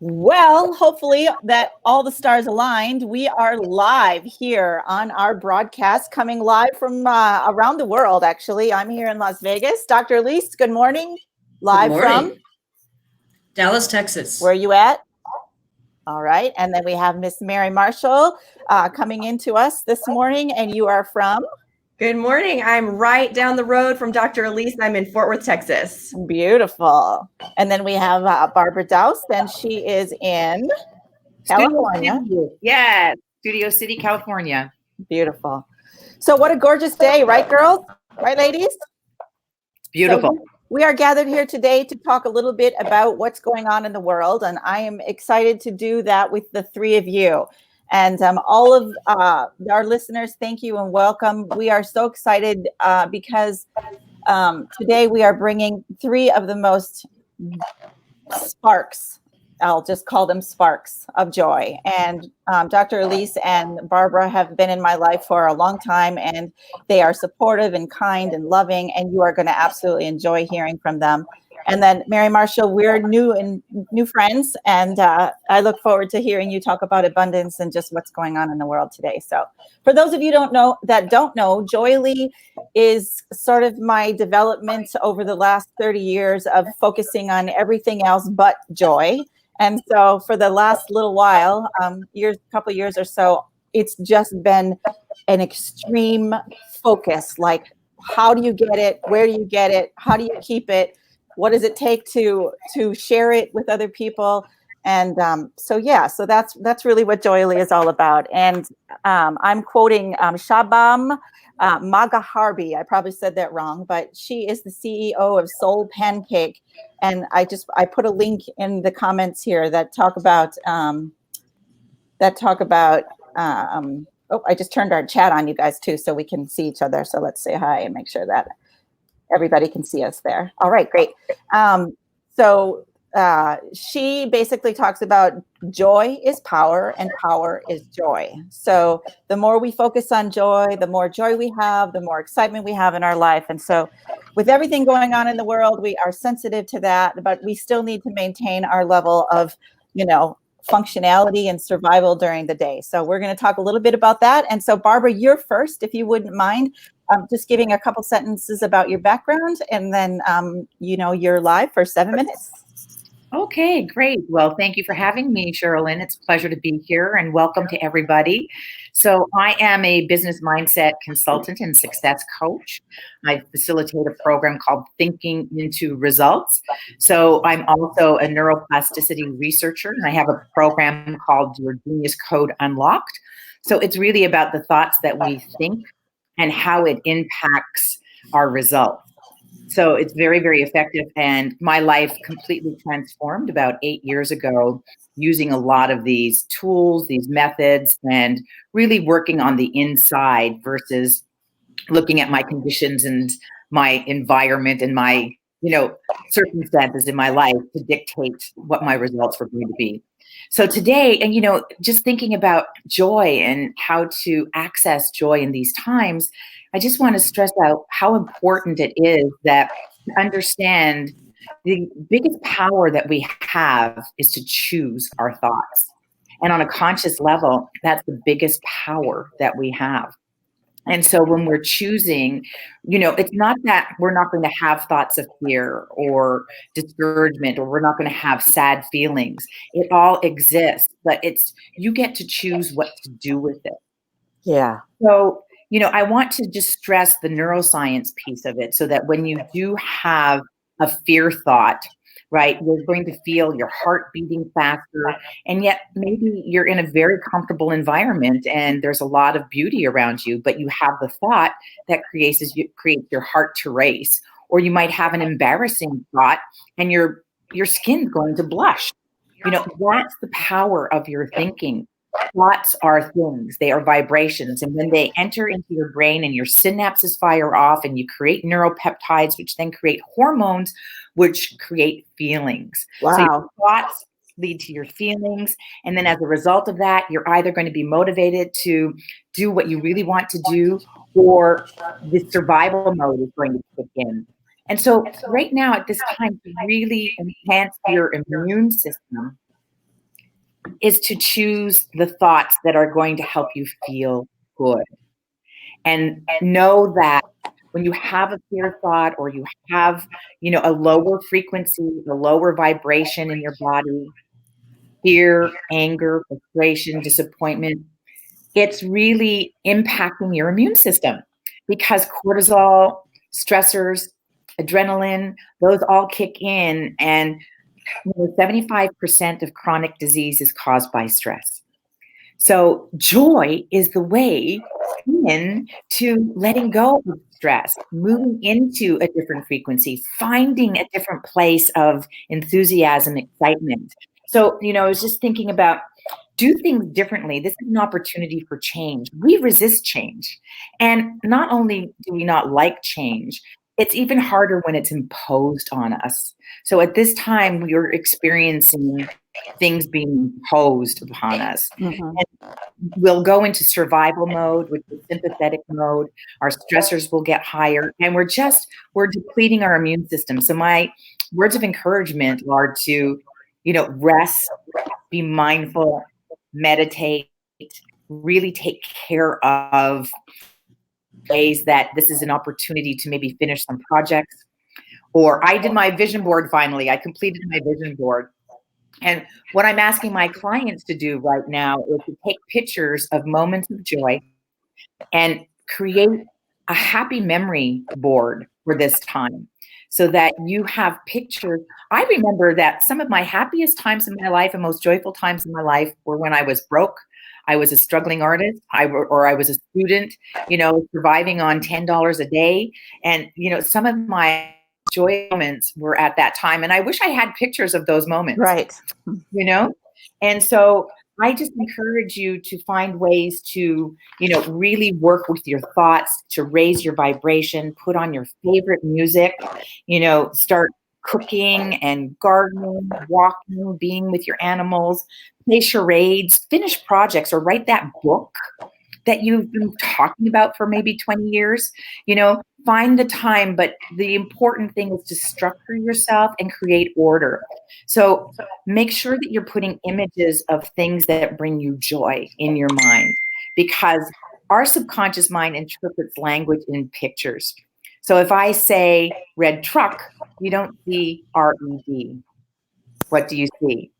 Well, hopefully that all the stars aligned. We are live here on our broadcast, coming live from around the world, actually. I'm here in Las Vegas. Dr. Elise, good morning. Live from Dallas, Texas. Where are you at? All right. And then we have Miss Mary Marshall coming into us this morning. And you are from? Good morning. I'm right down the road from Dr. Elise. I'm in Fort Worth, Texas. Beautiful. And then we have Barbara Daoust, and she is in California. Yes, Studio City, California. Beautiful. So what a gorgeous day, right, girls? Right, ladies? Beautiful. So we are gathered here today to talk a little bit about what's going on in the world, and I am excited to do that with the three of you. And all of our listeners, thank you and welcome. We are so excited because today we are bringing three of the most sparks, I'll just call them sparks of joy. And Dr. Elise and Barbara have been in my life for a long time, and they are supportive and kind and loving, and you are going to absolutely enjoy hearing from them. And then Mary Marshall, we're new friends, and I look forward to hearing you talk about abundance and just what's going on in the world today. So for those of you that don't know, JOYELY is sort of my development over the last 30 years of focusing on everything else but joy. And so for the last little while, couple years or so, it's just been an extreme focus. Like, how do you get it? Where do you get it? How do you keep it? What does it take to share it with other people? And so that's really what JOYELY is all about. And I'm quoting Shabam Magaharbi. I probably said that wrong, but she is the CEO of Soul Pancake. And I put a link in the comments here that talk about I just turned our chat on, you guys, too, so we can see each other. So let's say hi and make sure that everybody can see us there. All right, great. So she basically talks about joy is power and power is joy. So the more we focus on joy, the more joy we have, the more excitement we have in our life. And so with everything going on in the world, we are sensitive to that, but we still need to maintain our level of, functionality and survival during the day. So we're going to talk a little bit about that. And so Barbara, you're first, if you wouldn't mind. Just giving a couple sentences about your background, and then, you're live for 7 minutes. Okay, great. Well, thank you for having me, Sherilyn. It's a pleasure to be here, and welcome to everybody. So I am a business mindset consultant and success coach. I facilitate a program called Thinking into Results. So I'm also a neuroplasticity researcher, and I have a program called Your Genius Code Unlocked. So it's really about the thoughts that we think and how it impacts our results. So it's very, very effective. And my life completely transformed about 8 years ago using a lot of these tools, these methods, and really working on the inside versus looking at my conditions and my environment and my, circumstances in my life to dictate what my results were going to be. So today, and just thinking about joy and how to access joy in these times, I just want to stress out how important it is that to understand the biggest power that we have is to choose our thoughts. And on a conscious level, that's the biggest power that we have. And so when we're choosing, it's not that we're not going to have thoughts of fear or discouragement, or we're not going to have sad feelings. It all exists, but you get to choose what to do with it. Yeah. So, I want to just stress the neuroscience piece of it so that when you do have a fear thought, right, you're going to feel your heart beating faster, and yet maybe you're in a very comfortable environment and there's a lot of beauty around you, but you have the thought that creates your heart to race. Or you might have an embarrassing thought and your skin's going to blush. That's the power of your thinking. Thoughts are things, they are vibrations. And when they enter into your brain and your synapses fire off and you create neuropeptides, which then create hormones, which create feelings. Wow. So your thoughts lead to your feelings. And then as a result of that, you're either going to be motivated to do what you really want to do, or the survival mode is going to kick in. And so right now at this time, to really enhance your immune system, is to choose the thoughts that are going to help you feel good. And know that when you have a fear thought or you have, a lower frequency, a lower vibration in your body, fear, anger, frustration, disappointment, it's really impacting your immune system because cortisol, stressors, adrenaline, those all kick in. And 75% of chronic disease is caused by stress. So joy is the way in to letting go of stress, moving into a different frequency, finding a different place of enthusiasm, excitement. So, I was just thinking about do things differently. This is an opportunity for change. We resist change. And not only do we not like change, it's even harder when it's imposed on us. So at this time, we are experiencing things being imposed upon us. Mhm. And we'll go into survival mode, which is sympathetic mode. Our stressors will get higher, and we're depleting our immune system. So my words of encouragement are to, rest, be mindful, meditate, really take care of ways that this is an opportunity to maybe finish some projects. Or I did my vision board finally. I completed my vision board. And what I'm asking my clients to do right now is to take pictures of moments of joy and create a happy memory board for this time so that you have pictures. I remember that some of my happiest times in my life and most joyful times in my life were when I was broke. I was a struggling artist, or I was a student, surviving on $10 a day. And, some of my joy moments were at that time. And I wish I had pictures of those moments. Right. And so I just encourage you to find ways to, really work with your thoughts, to raise your vibration, put on your favorite music, start cooking and gardening, walking, being with your animals, play charades, finish projects, or write that book that you've been talking about for maybe 20 years. Find the time, but the important thing is to structure yourself and create order. So make sure that you're putting images of things that bring you joy in your mind, because our subconscious mind interprets language in pictures. So if I say red truck, you don't see R-E-D. What do you see?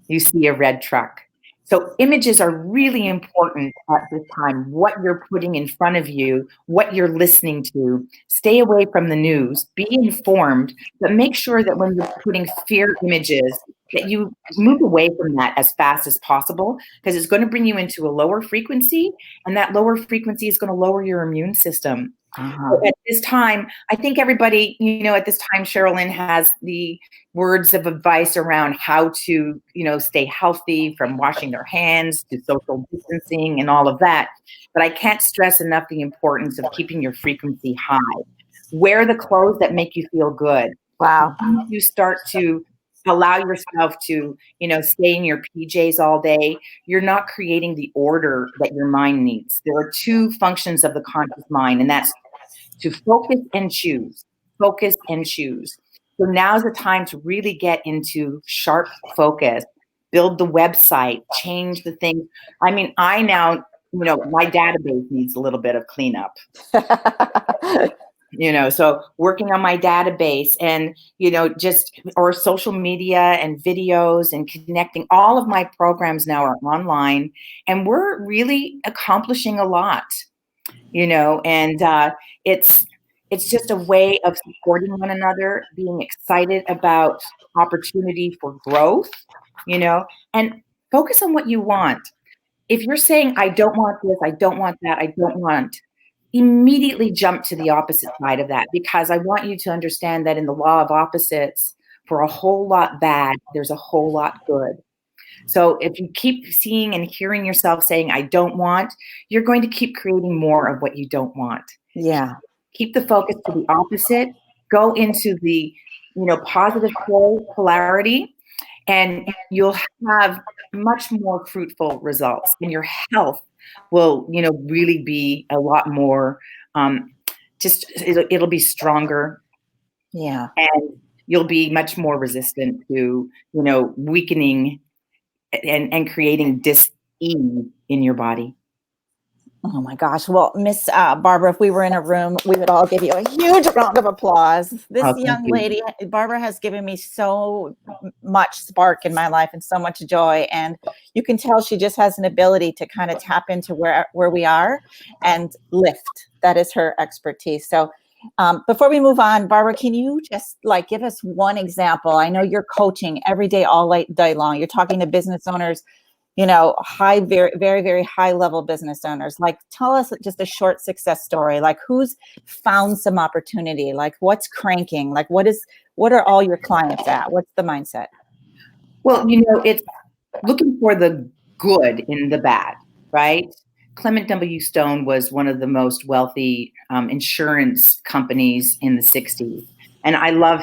You see a red truck. So images are really important at this time. What you're putting in front of you, what you're listening to. Stay away from the news. Be informed, but make sure that when you're putting fear images, that you move away from that as fast as possible, because it's going to bring you into a lower frequency, and that lower frequency is going to lower your immune system. So at this time, I think everybody, at this time, Sherilyn has the words of advice around how to, stay healthy, from washing their hands to social distancing and all of that. But I can't stress enough the importance of keeping your frequency high. Wear the clothes that make you feel good. Wow. You start to allow yourself to, stay in your PJs all day, you're not creating the order that your mind needs. There are two functions of the conscious mind, and that's to focus and choose. Focus and choose. So now's the time to really get into sharp focus, build the website, change the things. I mean, I now, my database needs a little bit of cleanup. So working on my database and, or social media and videos and connecting. All of my programs now are online, and we're really accomplishing a lot, and it's just a way of supporting one another, being excited about opportunity for growth, and focus on what you want. If you're saying, I don't want this, I don't want that, I don't want, immediately jump to the opposite side of that, because I want you to understand that in the law of opposites, for a whole lot bad, there's a whole lot good. So if you keep seeing and hearing yourself saying, I don't want, you're going to keep creating more of what you don't want. Yeah. Keep the focus to the opposite. Go into the, positive polarity, and you'll have much more fruitful results. And your health will, really be a lot more, it'll be stronger. Yeah. And you'll be much more resistant to, weakening and creating dis-ease in your body. Oh my gosh. Well, Miss Barbara, if we were in a room, we would all give you a huge round of applause. This Oh, thank young you. lady, Barbara, has given me so much spark in my life and so much joy. And you can tell she just has an ability to kind of tap into where we are and lift. That is her expertise. So before we move on, Barbara, can you just like give us one example? I know you're coaching every day, all day long. You're talking to business owners, very, very, very high level business owners. Like, tell us just a short success story. Like, who's found some opportunity? Like, what's cranking? Like, what are all your clients at? What's the mindset? Well, it's looking for the good in the bad, right? Clement W. Stone was one of the most wealthy insurance companies in the 60s. And I love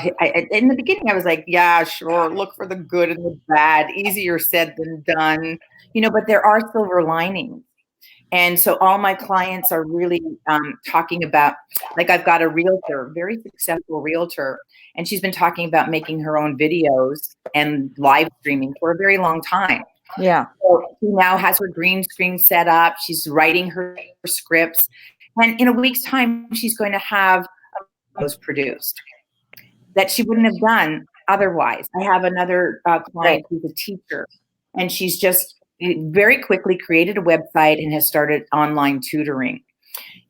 in the beginning, I was like, yeah, sure. Look for the good and the bad. Easier said than done, but there are silver linings. And so all my clients are really talking about, like, I've got a realtor, very successful realtor, and she's been talking about making her own videos and live streaming for a very long time. Yeah. So she now has her green screen set up. She's writing her scripts. And in a week's time, she's going to have those produced that she wouldn't have done otherwise. I have another client who's a teacher, and she's just very quickly created a website and has started online tutoring,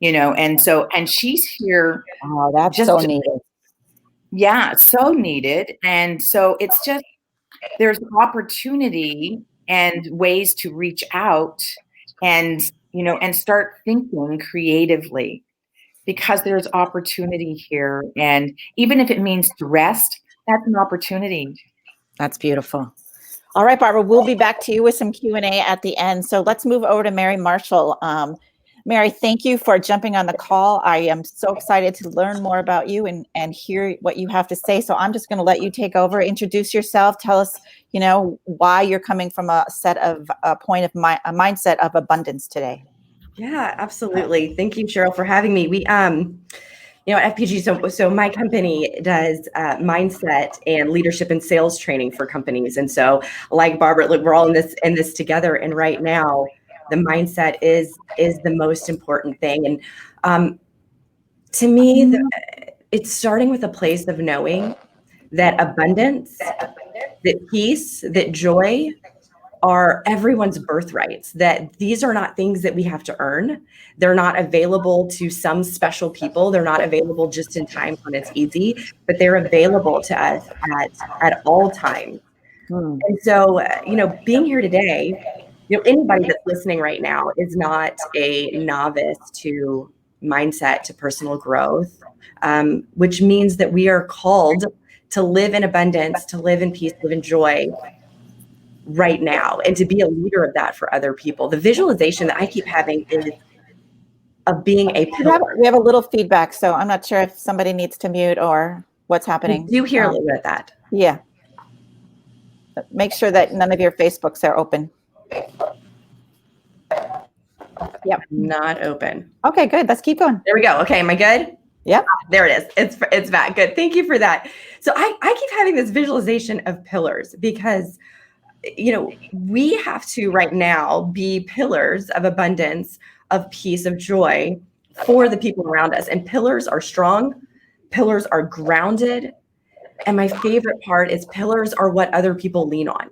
and she's here. Oh, that's so needed. Yeah, so needed. And so it's just, there's opportunity and ways to reach out and start thinking creatively, because there's opportunity here. And even if it means to rest, that's an opportunity. That's beautiful. All right, Barbara, we'll be back to you with some Q&A at the end. So let's move over to Mary Marshall. Mary, thank you for jumping on the call. I am so excited to learn more about you and hear what you have to say. So I'm just going to let you take over, introduce yourself, tell us, why you're coming from a mindset of abundance today. Yeah, absolutely. Thank you, Cheryl, for having me. We, at FPG, so my company does mindset and leadership and sales training for companies. And so, like Barbara, look, we're all in this together. And right now, the mindset is the most important thing. And to me, it's starting with a place of knowing that abundance, that peace, that joy are everyone's birthrights, that these are not things that we have to earn. They're not available to some special people. They're not available just in times when it's easy, but they're available to us at all times. And so, being here today, anybody that's listening right now is not a novice to mindset, to personal growth, which means that we are called to live in abundance, to live in peace, live in joy right now, and to be a leader of that for other people. The visualization that I keep having is of being a pillar. We have a little feedback, so I'm not sure if somebody needs to mute or what's happening. I do hear a little bit of that. Yeah. Make sure that none of your Facebooks are open. Yep. Not open. Okay, good. Let's keep going. There we go. Okay, am I good? Yep. There it is. It's back. Good. Thank you for that. So I keep having this visualization of pillars because we have to right now be pillars of abundance, of peace, of joy for the people around us. And pillars are strong. Pillars are grounded. And my favorite part is pillars are what other people lean on.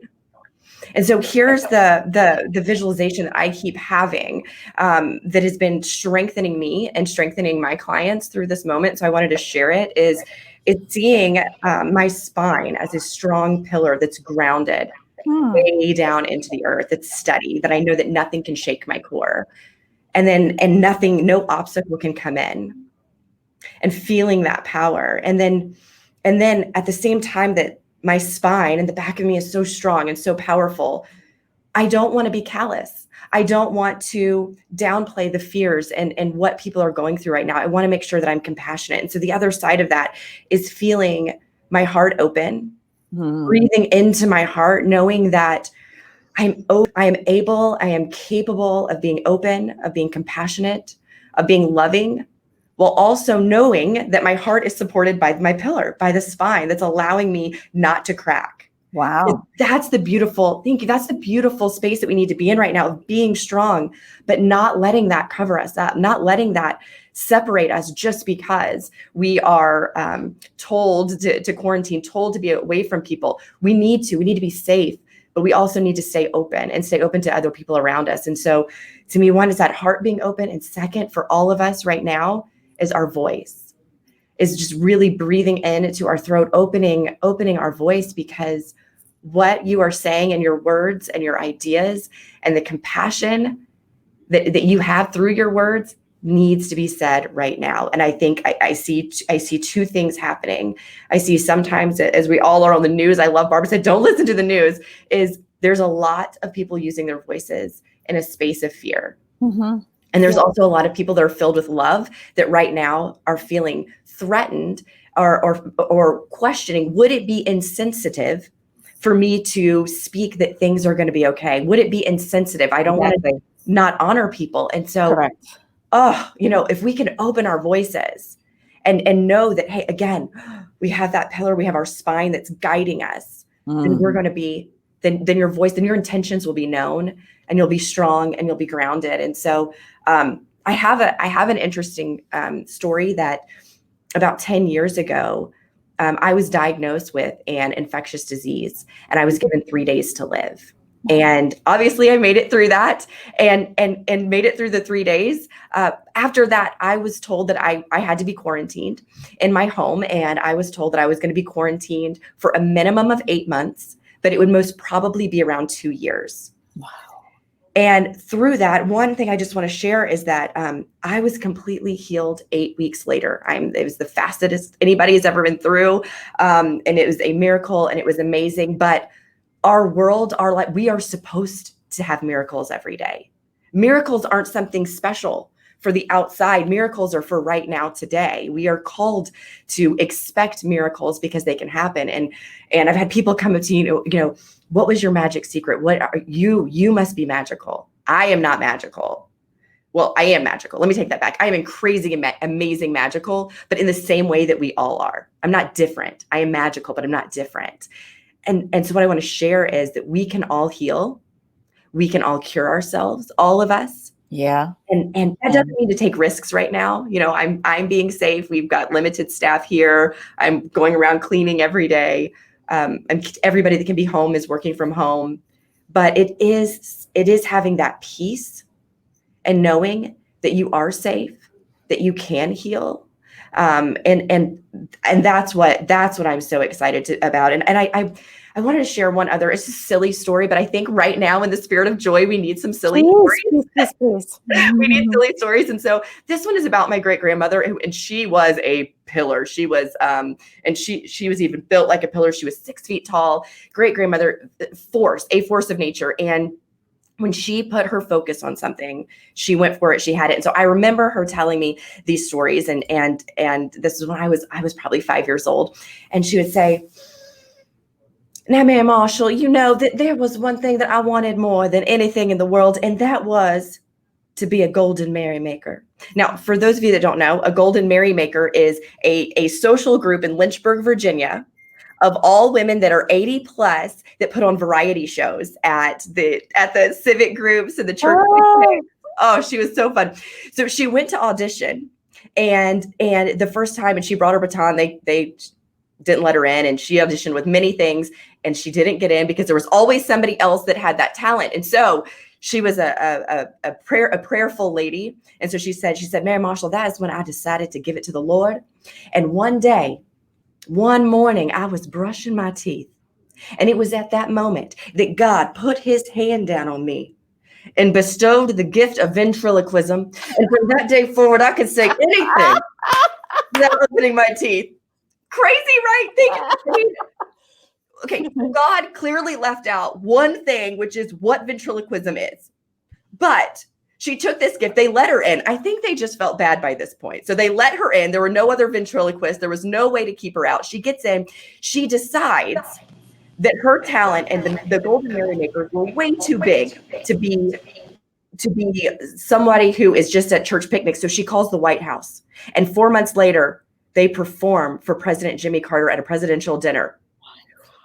And so here's the visualization that I keep having that has been strengthening me and strengthening my clients through this moment. So I wanted to share it. It's seeing my spine as a strong pillar that's grounded way down into the earth. It's steady, that I know that nothing can shake my core. And no obstacle can come in. And feeling that power. And then at the same time that my spine and the back of me is so strong and so powerful, I don't want to be callous. I don't want to downplay the fears and what people are going through right now. I want to make sure that I'm compassionate. And so the other side of that is feeling my heart open, breathing into my heart, knowing that I am capable of being open, of being compassionate, of being loving, while also knowing that my heart is supported by my pillar, by the spine that's allowing me not to crack. Wow. That's the beautiful, thank you. That's the beautiful space that we need to be in right now, of being strong, but not letting that cover us up, not letting that separate us just because we are told to quarantine, told to be away from people. We need to be safe, but we also need to stay open to other people around us. And so to me, one is that heart being open. And second, for all of us right now, is our voice, is just really breathing into our throat, opening our voice, because what you are saying and your words and your ideas and the compassion that you have through your words needs to be said right now. And I think I see two things happening. I see sometimes, as we all are on the news, I love Barbara said, don't listen to the news, is there's a lot of people using their voices in a space of fear. Mm-hmm. And there's also a lot of people that are filled with love that right now are feeling threatened or questioning, would it be insensitive for me to speak that things are going to be okay? Would it be insensitive? I don't want to not honor people. And so, Correct. if we can open our voices and know that, hey, again, we have that pillar, we have our spine that's guiding us, then we're going to be, then your voice, then your intentions will be known, and you'll be strong and you'll be grounded. And so I have an interesting story that about 10 years ago, I was diagnosed with an infectious disease, and I was given 3 days to live. And obviously I made it through that and made it through the 3 days. After that, I was told that I had to be quarantined in my home, and I was told that I was going to be quarantined for a minimum of 8 months, but it would most probably be around 2 years. Wow. And through that, one thing I just want to share is that I was completely healed 8 weeks later. It was the fastest anybody has ever been through. And it was a miracle, and it was amazing. But our world, we are supposed to have miracles every day. Miracles aren't something special for the outside. Miracles are for right now, today. We are called to expect miracles because they can happen. And I've had people come up to you know, what was your magic secret? What are you? You must be magical. I am not magical. Well, I am magical. Let me take that back. I am crazy, amazing, magical, but in the same way that we all are. I'm not different. I am magical, but I'm not different. And so what I want to share is that we can all heal. We can all cure ourselves, all of us. Yeah. And that doesn't mean to take risks right now. You know, I'm being safe. We've got limited staff here. I'm going around cleaning every day. And everybody that can be home is working from home. But it is having that peace and knowing that you are safe, that you can heal. And that's what I'm so excited about. And I wanted to share one other, it's a silly story, but I think right now in the spirit of joy, we need some silly stories. Please. We need silly stories. And so this one is about my great grandmother, and she was a pillar. She was, and she was even built like a pillar. She was 6 feet tall, great grandmother, a force of nature. And when she put her focus on something, she went for it. She had it. And so I remember her telling me these stories, and this is when I was probably 5 years old. And she would say, "Now, Mary Marshall, you know that there was one thing that I wanted more than anything in the world, and that was to be a golden merrymaker." Now, for those of you that don't know, a golden merrymaker is a social group in Lynchburg, Virginia, of all women that are 80 plus that put on variety shows at the civic groups and the church. Oh, she was so fun. So she went to audition, and the first time, and she brought her baton, they didn't let her in, and she auditioned with many things, and she didn't get in because there was always somebody else that had that talent. And so she was a prayerful lady. And so she said, "Mary Marshall, that is when I decided to give it to the Lord. And one morning, I was brushing my teeth, and it was at that moment that God put his hand down on me and bestowed the gift of ventriloquism. And from that day forward, I could say anything without opening my teeth." Crazy, right? Okay, God clearly left out one thing, which is what ventriloquism is. But she took this gift. They let her in. I think they just felt bad by this point. So they let her in. There were no other ventriloquists. There was no way to keep her out. She gets in. She decides that her talent and the Golden Merrymakers were way too big to be somebody who is just at church picnics. So she calls the White House. And 4 months later, they perform for President Jimmy Carter at a presidential dinner.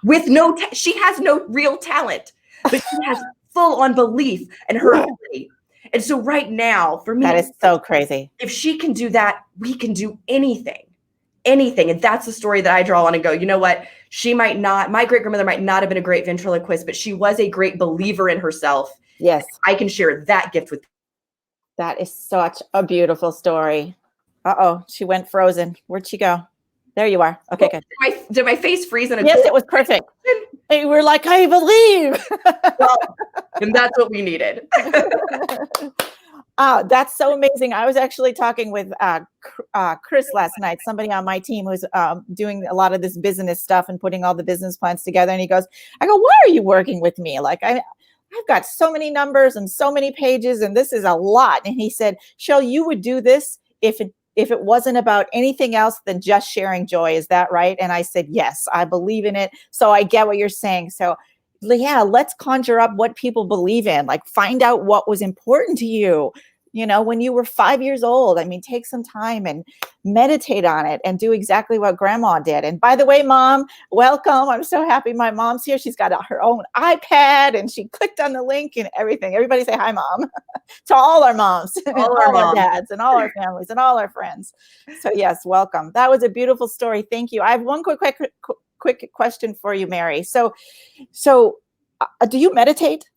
with she has no real talent, but she has full on belief in her ability. And so right now, for me, that is so crazy. If she can do that, we can do anything. And that's the story that I draw on and go, you know what? My great grandmother might not have been a great ventriloquist, but she was a great believer in herself. Yes. I can share that gift with. That is such a beautiful story. Uh-oh, she went frozen. Where'd she go? There you are. Okay, good. Did my face freeze in a Yes, it was perfect. Hey, we're like, I believe. Well, and that's what we needed. That's so amazing. I was actually talking with Chris last night, somebody on my team who's doing a lot of this business stuff and putting all the business plans together. And he goes, I go, why are you working with me? Like, I've got so many numbers and so many pages, and this is a lot. And he said, Cheryl, you would do this if it wasn't about anything else than just sharing joy. Is that right? And I said, yes, I believe in it. So I get what you're saying. So yeah, let's conjure up what people believe in, like find out what was important to you, when you were 5 years old. I mean, take some time and meditate on it and do exactly what grandma did. And by the way, Mom, welcome. I'm so happy my mom's here. She's got her own iPad and she clicked on the link and everything. Everybody say hi, Mom, to all our moms, all our dads and all our families and all our friends. So yes, welcome. That was a beautiful story. Thank you. I have one quick question for you, Mary. So do you meditate?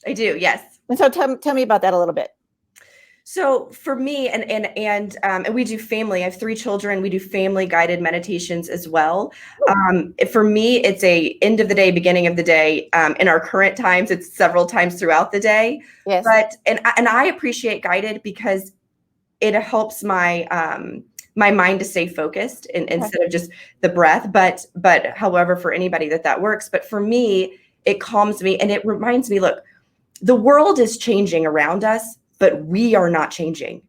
I do, yes. And so tell me about that a little bit. So for me, and we do family. I have 3 children. We do family guided meditations as well. For me, it's a end of the day, beginning of the day. In our current times, it's several times throughout the day. Yes. But and I appreciate guided because it helps my my mind to stay focused instead of just the breath. But however, for anybody that works. But for me, it calms me and it reminds me, look, the world is changing around us, but we are not changing.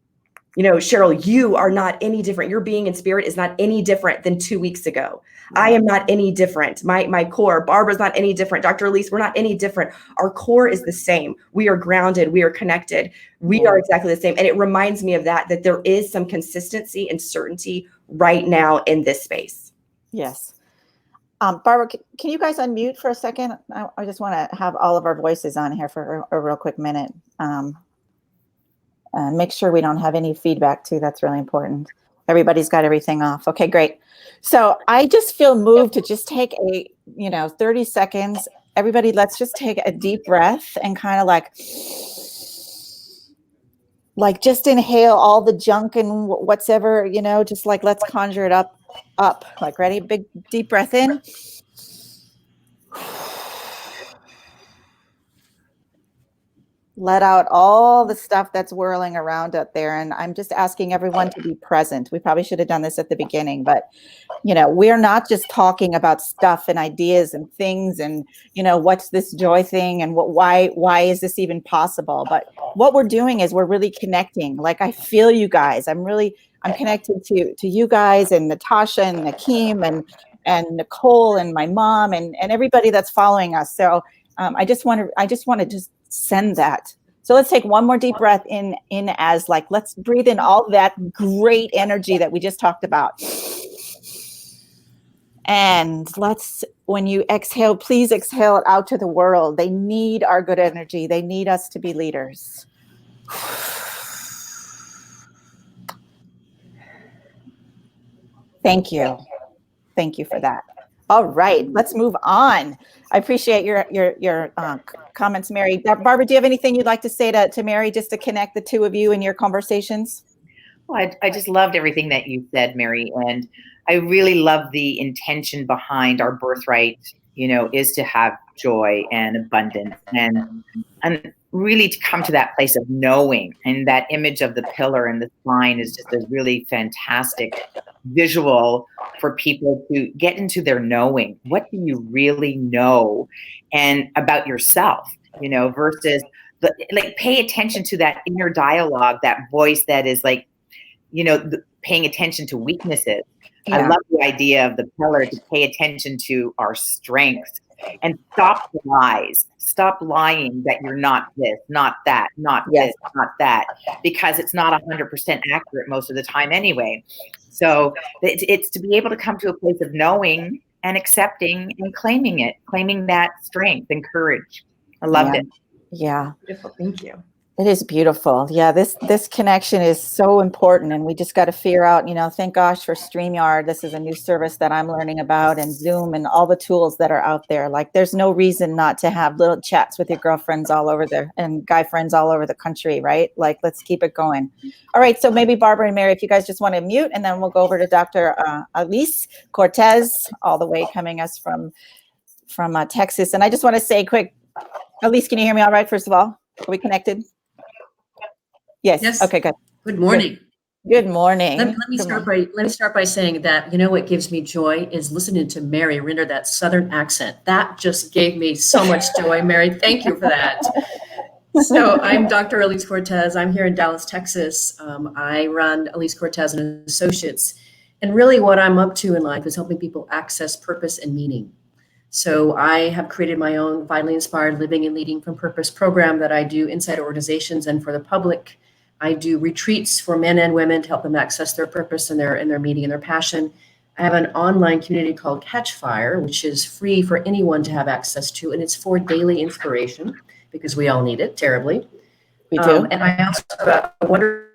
Cheryl, you are not any different. Your being in spirit is not any different than 2 weeks ago. I am not any different. My core, Barbara's not any different. Dr. Elise, we're not any different. Our core is the same. We are grounded. We are connected. We are exactly the same. And it reminds me of that there is some consistency and certainty right now in this space. Yes. Barbara, can you guys unmute for a second? I just want to have all of our voices on here for a real quick minute. And make sure we don't have any feedback too. That's really important. Everybody's got everything off. Okay, great. So I just feel moved to just take 30 seconds. Everybody, let's just take a deep breath and kind of like just inhale all the junk and whatever, just like, let's conjure it up. Like, ready? Big, deep breath in. Let out all the stuff that's whirling around out there. And I'm just asking everyone to be present. We probably should have done this at the beginning, but we're not just talking about stuff and ideas and things and, what's this joy thing and why is this even possible? But what we're doing is we're really connecting. Like, I feel you guys. I'm connected to you guys and Natasha and Nakeem and Nicole and my mom and everybody that's following us. So I just want to just send that. So let's take one more deep breath in as like, let's breathe in all that great energy that we just talked about. And when you exhale, please exhale it out to the world. They need our good energy. They need us to be leaders. Thank you. Thank you for that. All right, let's move on. I appreciate your comments, Mary. Barbara, do you have anything you'd like to say to Mary, just to connect the two of you in your conversations? Well, I just loved everything that you said, Mary, and I really love the intention behind our birthright, is to have joy and abundance and really to come to that place of knowing. And that image of the pillar and the spine is just a really fantastic visual for people to get into their knowing. What do you really know and about yourself, versus pay attention to that inner dialogue, that voice that is like, paying attention to weaknesses. Yeah. I love the idea of the pillar to pay attention to our strengths and stop the lies. Stop lying that you're not this, not that, not this, not that, because it's not 100% accurate most of the time anyway. So it's to be able to come to a place of knowing and accepting and claiming that strength and courage. I loved it. Yeah. Beautiful. Thank you. It is beautiful. Yeah, this connection is so important, and we just got to figure out, thank gosh for StreamYard. This is a new service that I'm learning about, and Zoom and all the tools that are out there. Like, there's no reason not to have little chats with your girlfriends all over there and guy friends all over the country, right? Like, let's keep it going. All right, so maybe Barbara and Mary, if you guys just want to mute, and then we'll go over to Dr. Elise Cortez, all the way coming us from Texas. And I just want to say quick, Elise, can you hear me all right, first of all? Are we connected? Yes. Okay, good. Good morning. Good morning. Let me start by saying that, what gives me joy is listening to Mary render that Southern accent. That just gave me so much joy, Mary. Thank you for that. So I'm Dr. Elise Cortez. I'm here in Dallas, Texas. I run Elise Cortez and Associates. And really what I'm up to in life is helping people access purpose and meaning. So I have created my own Vitally Inspired Living and Leading from Purpose program that I do inside organizations and for the public. I do retreats for men and women to help them access their purpose and their meaning and their passion. I have an online community called Catch Fire, which is free for anyone to have access to, and it's for daily inspiration because we all need it terribly. We do. And I also have a wonderful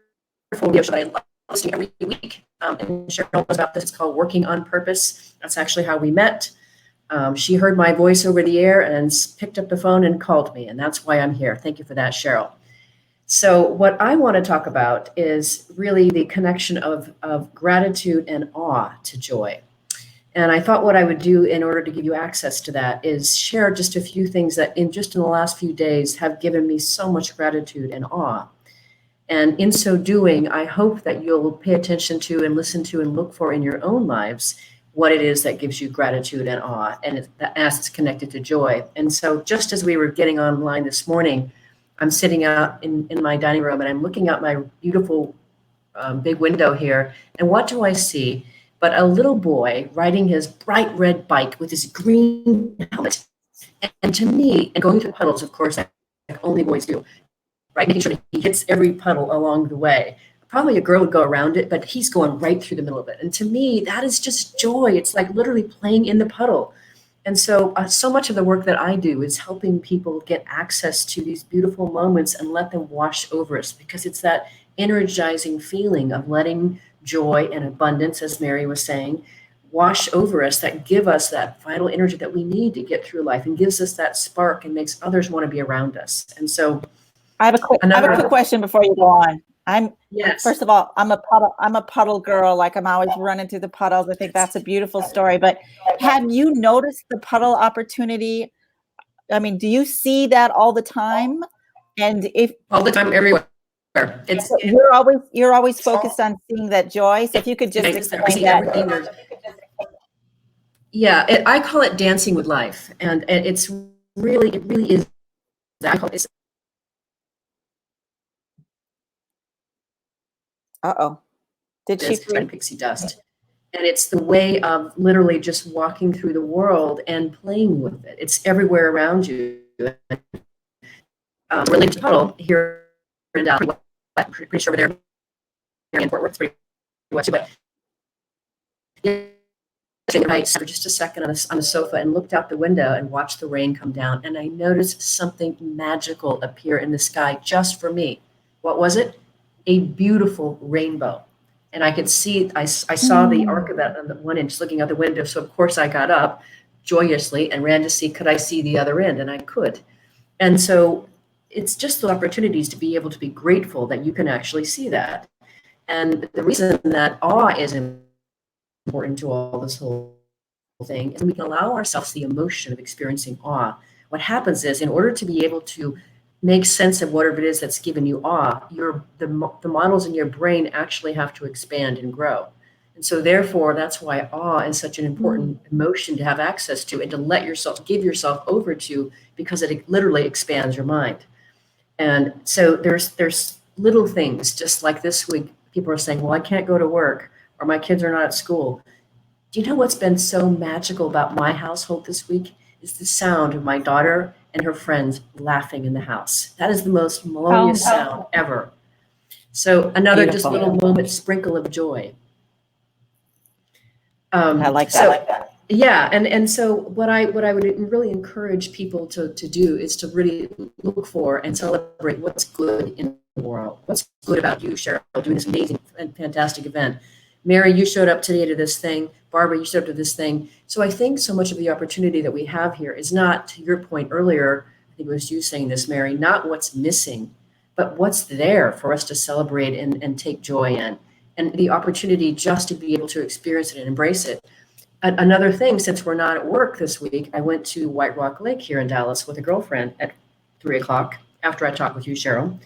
video show that I love listening every week. And Cheryl knows about this. It's called Working on Purpose. That's actually how we met. She heard my voice over the air and picked up the phone and called me, and that's why I'm here. Thank you for that, Cheryl. So what I want to talk about is really the connection of gratitude and awe to joy. And I thought what I would do in order to give you access to that is share just a few things that in the last few days have given me so much gratitude and awe. And in so doing, I hope that you'll pay attention to and listen to and look for in your own lives what it is that gives you gratitude and awe, and as it's connected to joy. And so just as we were getting online this morning, I'm sitting out in my dining room and I'm looking out my beautiful big window here. And what do I see but a little boy riding his bright red bike with his green helmet. And to me, and going through puddles, of course, like only boys do, right? Making sure that he hits every puddle along the way. Probably a girl would go around it, but he's going right through the middle of it. And to me, that is just joy. It's like literally playing in the puddle. And so, so much of the work that I do is helping people get access to these beautiful moments and let them wash over us, because it's that energizing feeling of letting joy and abundance, as Mary was saying, wash over us, that give us that vital energy that we need to get through life and gives us that spark and makes others want to be around us. And so I have a quick question before you go on. First of all, I'm a puddle girl. Like, I'm always running through the puddles. I think that's a beautiful story. But have you noticed the puddle opportunity? I mean, do you see that all the time? And if all the time, everywhere. You're always focused on seeing that joy. So if you could just explain that. Yeah, I call it dancing with life, and it really is. I call it. Did she pixie dust? And it's the way of literally just walking through the world and playing with it. It's everywhere around you. Related to puddle here in Dallas, pretty sure over there in Fort Worth, pretty much. But I sat for just a second on a sofa and looked out the window and watched the rain come down, and I noticed something magical appear in the sky just for me. What was it? A beautiful rainbow. And I could see, I saw the arc of that on the one end, just looking out the window. So of course I got up joyously and ran to see, could I see the other end? And I could. And so it's just the opportunities to be able to be grateful that you can actually see that. And the reason that awe is important to all this whole thing is we can allow ourselves the emotion of experiencing awe. What happens is, in order to be able to make sense of whatever it is that's given you awe, the models in your brain actually have to expand and grow. And so therefore, that's why awe is such an important emotion to have access to and to give yourself over to, because it literally expands your mind. And so there's little things, just like this week, people are saying, well, I can't go to work, or my kids are not at school. Do you know what's been so magical about my household this week? Is the sound of my daughter and her friends laughing in the house. That is the most melodious sound ever. So another beautiful, just little moment, sprinkle of joy. I like that. Yeah, and so what I would really encourage people to do is to really look for and celebrate what's good in the world. What's good about you, Cheryl, doing this amazing and fantastic event. Mary, you showed up today to this thing. Barbara, you showed up to this thing. So I think so much of the opportunity that we have here is not, to your point earlier, I think it was you saying this, Mary, not what's missing, but what's there for us to celebrate and take joy in. And the opportunity just to be able to experience it and embrace it. Another thing, since we're not at work this week, I went to White Rock Lake here in Dallas with a girlfriend at 3 o'clock after I talked with you, Cheryl.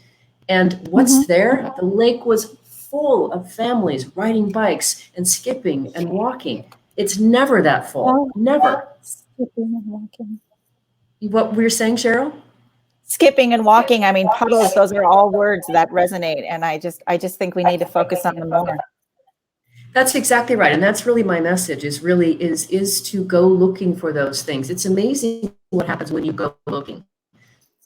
And what's there? The lake was full of families riding bikes and skipping and walking. It's never that full. Never. Skipping and walking. What were you saying, Cheryl? Skipping and walking. I mean, puddles, those are all words that resonate. And I just think we need to focus on them more. That's exactly right. And that's really my message is to go looking for those things. It's amazing what happens when you go looking.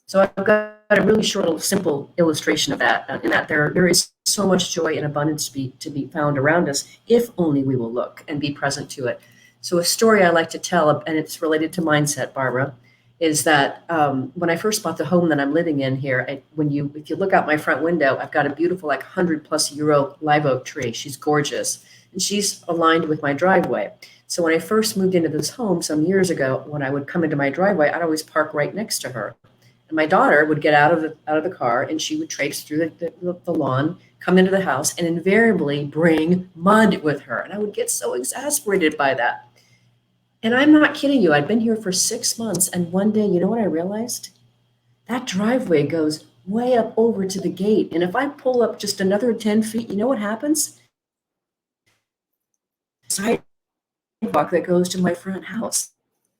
So I've got a really short, little simple illustration of that, in that there is so much joy and abundance to be found around us if only we will look and be present to it. So a story I like to tell, and it's related to mindset, Barbara, is that when I first bought the home that I'm living in here, if you look out my front window, I've got a beautiful, like €100+ live oak tree. She's gorgeous, and she's aligned with my driveway. So when I first moved into this home some years ago, when I would come into my driveway, I'd always park right next to her. And my daughter would get out of the car, and she would traipse through the lawn, come into the house, and invariably bring mud with her. And I would get so exasperated by that. And I'm not kidding you. I'd been here for 6 months, and one day, you know what I realized? That driveway goes way up over to the gate. And if I pull up just another 10 feet, you know what happens? Sidewalk that goes to my front house.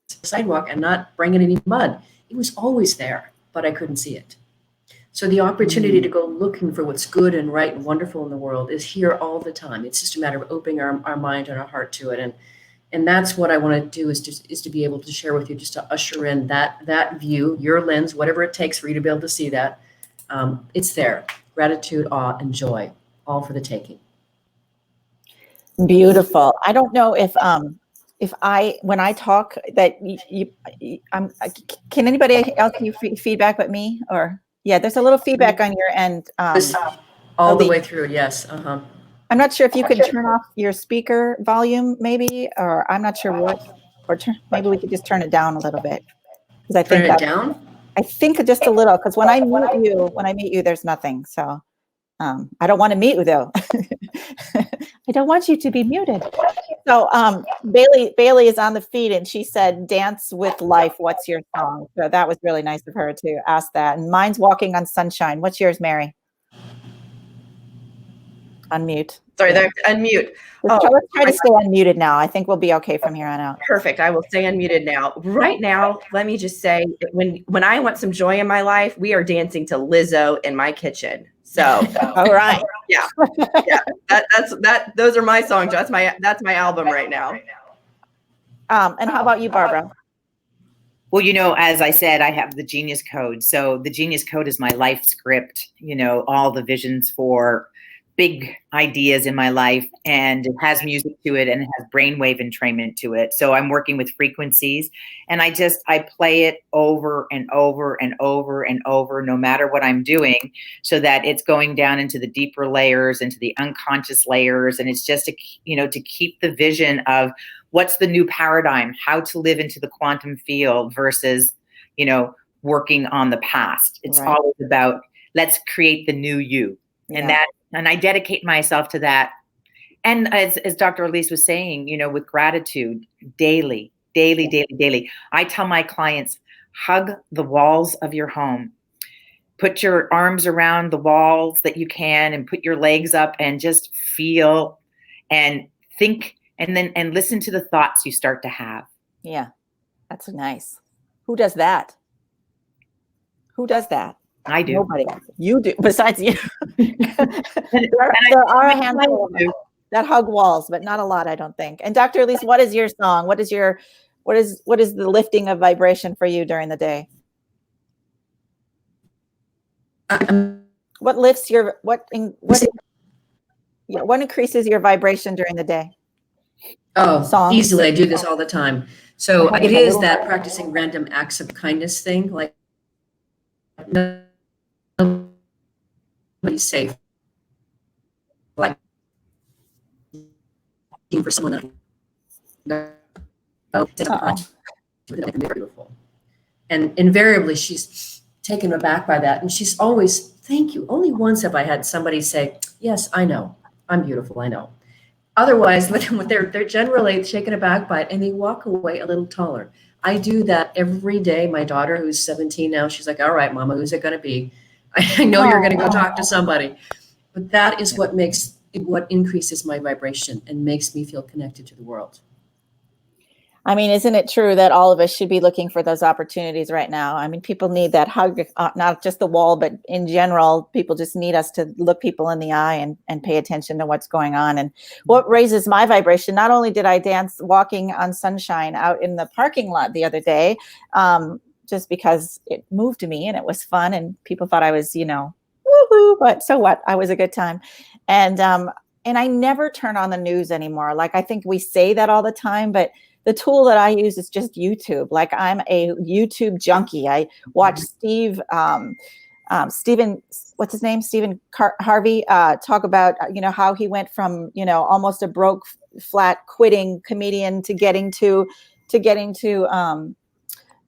Sidewalk and not bringing any mud. It was always there, but I couldn't see it. So the opportunity to go looking for what's good and right and wonderful in the world is here all the time. It's just a matter of opening our mind and our heart to it. And that's what I want to do is to be able to share with you, just to usher in that view, your lens, whatever it takes for you to be able to see that. It's there. Gratitude, awe, and joy, all for the taking. Beautiful. I don't know if when I talk that can anybody else give feedback but me? Or yeah, there's a little feedback on your end. All the way through, yes. I'm not sure if you can turn off your speaker volume, maybe, or I'm not sure what, or maybe we could just turn it down a little bit, because I think Turn it down. I think just a little, because when I meet you, there's nothing. So I don't want to mute you though. I don't want you to be muted. So Bailey is on the feed, and she said, "Dance with life. What's your song?" So that was really nice of her to ask that. And mine's "Walking on Sunshine." What's yours, Mary? Unmute. Sorry, there, unmute. Let's try to stay unmuted now. I think we'll be okay from here on out. Perfect. I will stay unmuted now. Right now, let me just say, when I want some joy in my life, we are dancing to Lizzo in my kitchen. So, all right. Yeah. Those are my songs. That's my album right now. And how about you, Barbara? Well, as I said, I have the Genius Code. So the Genius Code is my life script, all the visions for big ideas in my life, and it has music to it, and it has brainwave entrainment to it. So I'm working with frequencies, and I play it over and over and over and over, no matter what I'm doing, so that it's going down into the deeper layers, into the unconscious layers. And it's just to keep the vision of what's the new paradigm, how to live into the quantum field versus, working on the past. It's right. Always about, let's create the new you. Yeah. And I dedicate myself to that. And as Dr. Elise was saying, with gratitude, daily. I tell my clients, hug the walls of your home. Put your arms around the walls that you can, and put your legs up, and just feel and think, and listen to the thoughts you start to have. Yeah, that's nice. Who does that? I do. Nobody else. You do, besides you. there are a handful of them that hug walls, but not a lot, I don't think. And Dr. Elise, what is your song? What is the lifting of vibration for you during the day? What lifts your what increases your vibration during the day? Oh, songs? easily. I do this all the time. So Okay, it a is little that more. practicing random acts of kindness thing, like nobody's safe, like looking for someone that is a project Uh-oh. that can be beautiful. And invariably, she's taken aback by that. And she's always, thank you. Only once have I had somebody say, yes, I know. I'm beautiful. I know. Otherwise, they're generally taken aback by it and they walk away a little taller. I do that every day. My daughter, who's 17 now, she's like, all right, Mama, who's it going to be? I know you're going to go Oh. talk to somebody. But that is what increases my vibration and makes me feel connected to the world. I mean, isn't it true that all of us should be looking for those opportunities right now? I mean, people need that hug, not just the wall, but in general, people just need us to look people in the eye and pay attention to what's going on. And what raises my vibration, not only did I dance walking on sunshine out in the parking lot the other day, just because it moved me and it was fun and people thought I was, woohoo, but so what? I was a good time. And I never turn on the news anymore. Like, I think we say that all the time, but the tool that I use is just YouTube. Like, I'm a YouTube junkie. I watch Stephen, what's his name? Harvey, talk about, how he went from, almost a broke, flat, quitting comedian to getting to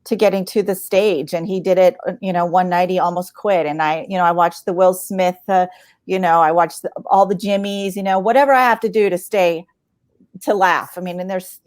the stage. And he did it, one night he almost quit. And I watched the Will Smith, I watched all the Jimmys, whatever I have to do to laugh. I mean, and there's,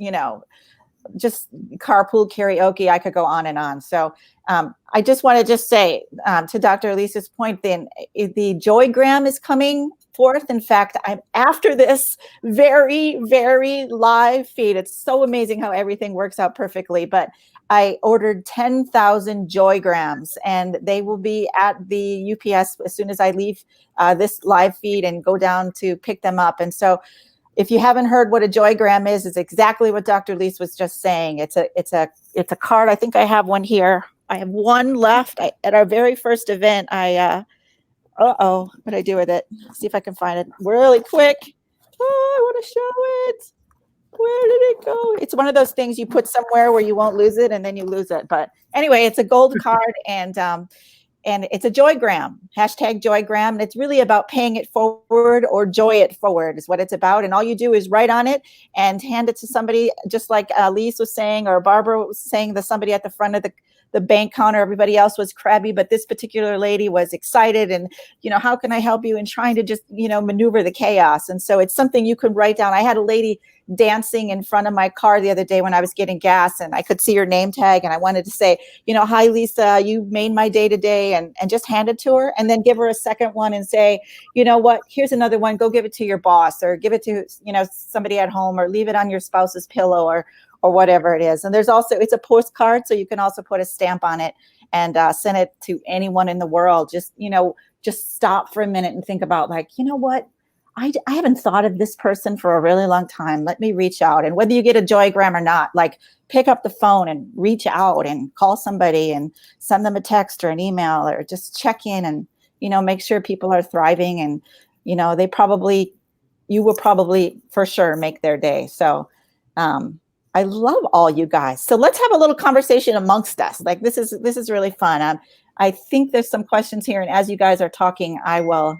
just carpool karaoke. I could go on and on. So I just want to just say to Dr. Elise's point, then the Joygram is coming forth. In fact, I'm after this very, very live feed. It's so amazing how everything works out perfectly. But I ordered 10,000 Joygrams, and they will be at the UPS as soon as I leave this live feed and go down to pick them up. And so if you haven't heard what a Joygram is, it's exactly what Dr. Elise was just saying. It's a card. I think I have one here. I have one left. At our very first event, what did I do with it? Let's see if I can find it really quick. Oh, I want to show it. Where did it go? It's one of those things you put somewhere where you won't lose it, and then you lose it. But anyway, it's a gold card, and it's a Joygram, #Joygram. And it's really about paying it forward, or joy it forward is what it's about. And all you do is write on it and hand it to somebody, just like Lise was saying, or Barbara was saying, that somebody at the front of the bank counter. Everybody else was crabby, but this particular lady was excited and, how can I help you? And trying to just, maneuver the chaos. And so it's something you can write down. I had a lady dancing in front of my car the other day when I was getting gas, and I could see her name tag, and I wanted to say, hi, Lisa, you made my day today, and just hand it to her, and then give her a second one and say, you know what, here's another one, go give it to your boss, or give it to, somebody at home, or leave it on your spouse's pillow, or whatever it is. And there's also, it's a postcard, so you can also put a stamp on it and send it to anyone in the world. Just stop for a minute and think about, like, what? I haven't thought of this person for a really long time. Let me reach out. And whether you get a Joygram or not, like, pick up the phone and reach out and call somebody and send them a text or an email, or just check in and, make sure people are thriving. And, you will probably for sure make their day. So I love all you guys. So let's have a little conversation amongst us. Like, this is really fun. I think there's some questions here, and as you guys are talking, I will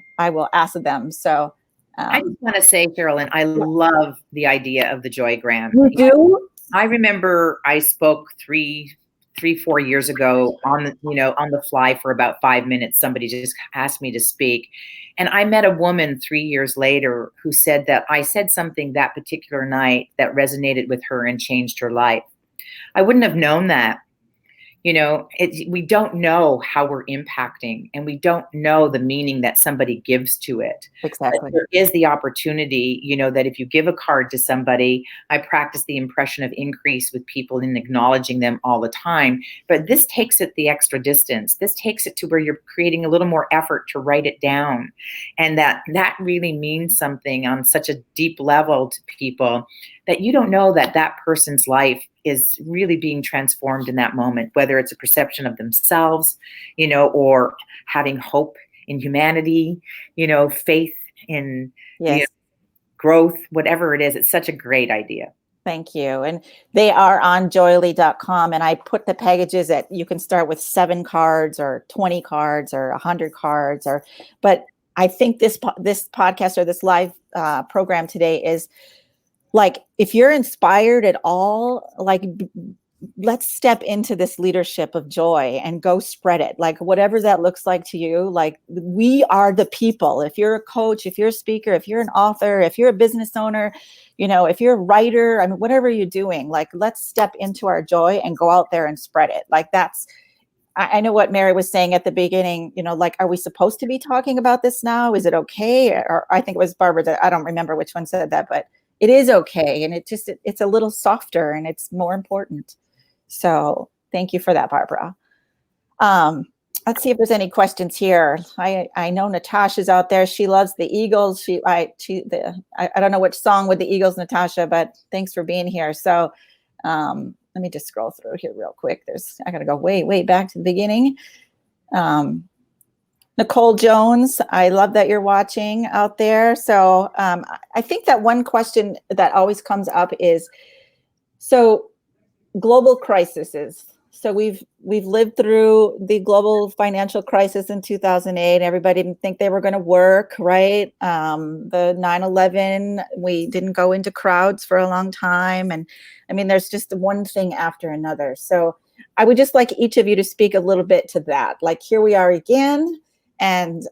ask them. So I just want to say, Sherilyn, I love the idea of the Joygram. you do? I remember I spoke 4 years ago on the fly for about 5 minutes. Somebody just asked me to speak. And I met a woman 3 years later who said that I said something that particular night that resonated with her and changed her life. I wouldn't have known that. We don't know how we're impacting, and we don't know the meaning that somebody gives to it. Exactly. But there is the opportunity, that if you give a card to somebody, I practice the impression of increase with people in acknowledging them all the time. But this takes it the extra distance. This takes it to where you're creating a little more effort to write it down. And that really means something on such a deep level to people, that you don't know that person's life is really being transformed in that moment, whether it's a perception of themselves, or having hope in humanity, faith in yes. growth, whatever it is. It's such a great idea. Thank you. And they are on joyely.com. And I put the packages that you can start with 7 cards or 20 cards or 100 cards but I think this podcast or this live program today is like, if you're inspired at all, like, let's step into this leadership of joy and go spread it. Like, whatever that looks like to you, like, we are the people. If you're a coach, if you're a speaker, if you're an author, if you're a business owner, if you're a writer, I mean, whatever you're doing, like, let's step into our joy and go out there and spread it. Like, I know what Mary was saying at the beginning, like, are we supposed to be talking about this now? Is it okay? Or I think it was Barbara that, I don't remember which one said that, but it is okay. And it's a little softer and it's more important. So thank you for that, Barbara. Let's see if there's any questions here. I know Natasha's out there. She loves the Eagles. I don't know which song with the Eagles, Natasha, but thanks for being here. So let me just scroll through here real quick. I got to go way back to the beginning. Nicole Jones, I love that you're watching out there. So I think that one question that always comes up is, so global crises. So we've lived through the global financial crisis in 2008. Everybody didn't think they were going to work, right? The 9/11, we didn't go into crowds for a long time. And I mean, there's just one thing after another. So I would just like each of you to speak a little bit to that. Like, here we are again, and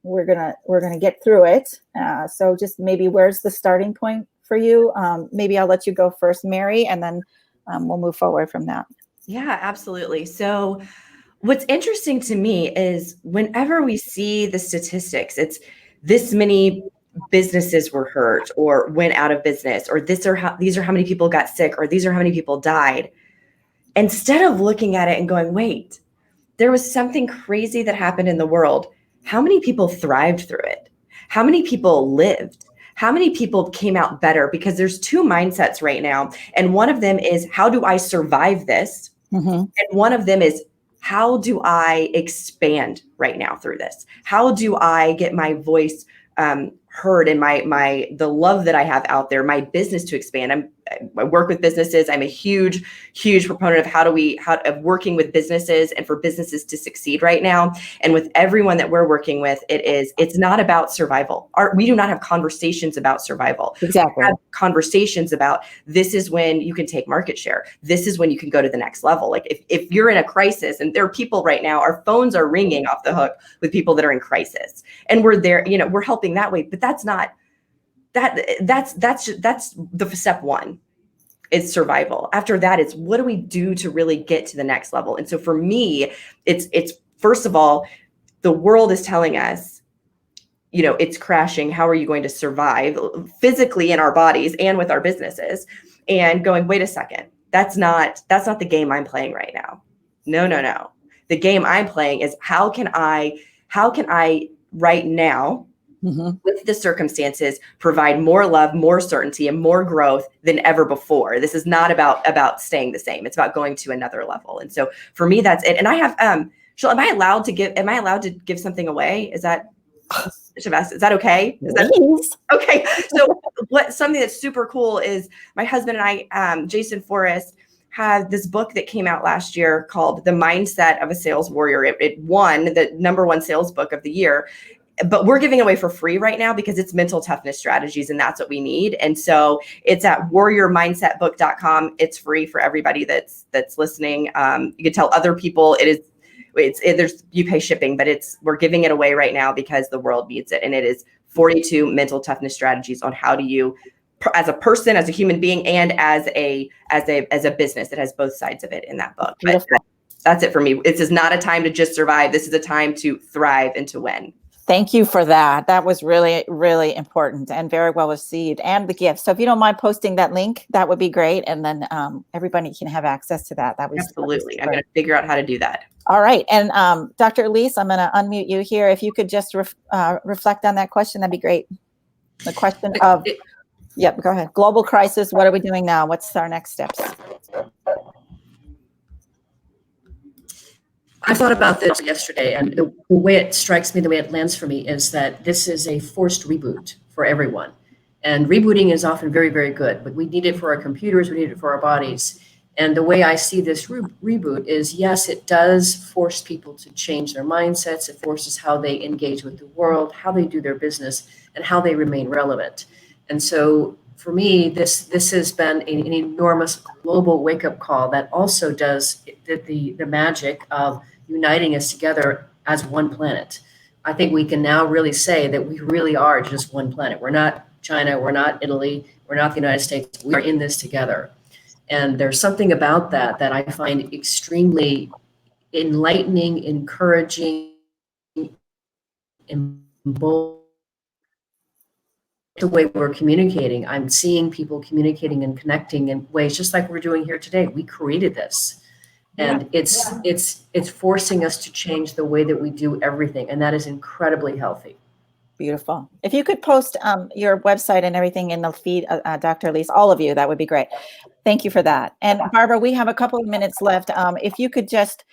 we're gonna get through it. So just maybe, where's the starting point for you? Maybe I'll let you go first, Mary, and then we'll move forward from that. Yeah, absolutely. So what's interesting to me is whenever we see the statistics, it's this many businesses were hurt or went out of business, or these are how many people got sick, or these are how many people died. Instead of looking at it and going, wait, there was something crazy that happened in the world. How many people thrived through it? How many people lived? How many people came out better? Because there's 2 mindsets right now. And one of them is, how do I survive this? Mm-hmm. And one of them is, how do I expand right now through this? How do I get my voice heard and the love that I have out there, my business to expand? I work with businesses. I'm a huge proponent of working with businesses and for businesses to succeed right now. And with everyone that we're working with, it's not about survival. We do not have conversations about survival. Exactly. We have conversations about, this is when you can take market share. This is when you can go to the next level. Like, if you're in a crisis, and there are people right now, our phones are ringing off the hook with people that are in crisis, and we're there, we're helping that way. But that's not that's the step 1. It's survival. After that, it's, what do we do to really get to the next level? And so for me, it's first of all, the world is telling us, it's crashing. How are you going to survive physically in our bodies and with our businesses? And going, wait a second, that's not the game I'm playing right now. No. The game I'm playing is, how can I right now, mm-hmm. with the circumstances, provide more love, more certainty, and more growth than ever before. This is not about staying the same. It's about going to another level. And so for me, that's it. And I have, Cheryl, am I allowed to give something away? Is that okay? Okay. So something that's super cool is, my husband and I, Jason Forrest, had this book that came out last year called The Mindset of a Sales Warrior. It won the #1 sales book of the year. But we're giving away for free right now because it's mental toughness strategies, and that's what we need. And so it's at warriormindsetbook.com. It's free for everybody that's listening. You can tell other people you pay shipping, but we're giving it away right now because the world needs it. And it is 42 mental toughness strategies on how do you, as a person, as a human being, and as a business. It has both sides of it in that book. But that's it for me. This is not a time to just survive. This is a time to thrive and to win. Thank you for that. That was really, really important and very well received, and the gift. So if you don't mind posting that link, that would be great. And then everybody can have access to that. Absolutely. I'm going to figure out how to do that. All right. And Dr. Elise, I'm going to unmute you here. If you could just reflect on that question, that'd be great. The question of, yep, go ahead. Global crisis. What are we doing now? What's our next steps? I thought about this yesterday, and the way it strikes me, the way it lands for me, is that this is a forced reboot for everyone. And rebooting is often very, very good, but we need it for our computers, we need it for our bodies. And the way I see this reboot is, yes, it does force people to change their mindsets. It forces how they engage with the world, how they do their business, and how they remain relevant. And so for me, this has been an enormous global wake-up call that also does the magic of uniting us together as one planet. I think we can now really say that we really are just one planet. We're not China, we're not Italy, we're not the United States. We are in this together. And there's something about that that I find extremely enlightening, encouraging, and bold. The way we're communicating, I'm seeing people communicating and connecting in ways just like we're doing here today. We created this. And it's forcing us to change the way that we do everything. And that is incredibly healthy. Beautiful. If you could post your website and everything in the feed, Dr. Elise, all of you, that would be great. Thank you for that. And Barbara, we have a couple of minutes left. If you could just,